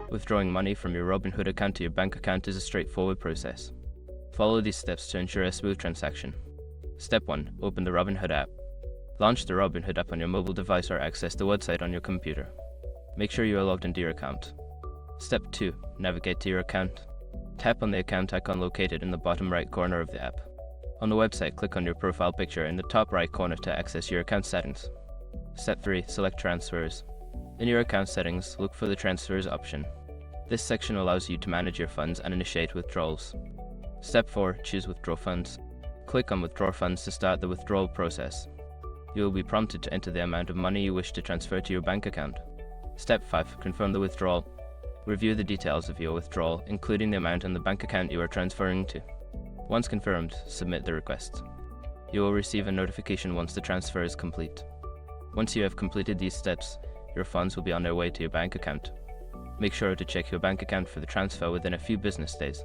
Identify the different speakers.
Speaker 1: Withdrawing money from your Robinhood account to your bank account is a straightforward process. Follow these steps to ensure a smooth transaction. Step 1. Open the Robinhood app. Launch the Robinhood app on your mobile device or access the website on your computer. Make sure you are logged into your account. Step 2. Navigate to your account. Tap on the account icon located in the bottom right corner of the app. On the website, click on your profile picture in the top right corner to access your account settings. Step 3. Select Transfers. In your account settings, look for the Transfers option. This section allows you to manage your funds and initiate withdrawals. Step 4. Choose Withdraw Funds. Click on Withdraw Funds to start the withdrawal process. You will be prompted to enter the amount of money you wish to transfer to your bank account. Step 5. Confirm the withdrawal. Review the details of your withdrawal, including the amount and the bank account you are transferring to. Once confirmed, submit the request. You will receive a notification once the transfer is complete. Once you have completed these steps, your funds will be on their way to your bank account. Make sure to check your bank account for the transfer within a few business days.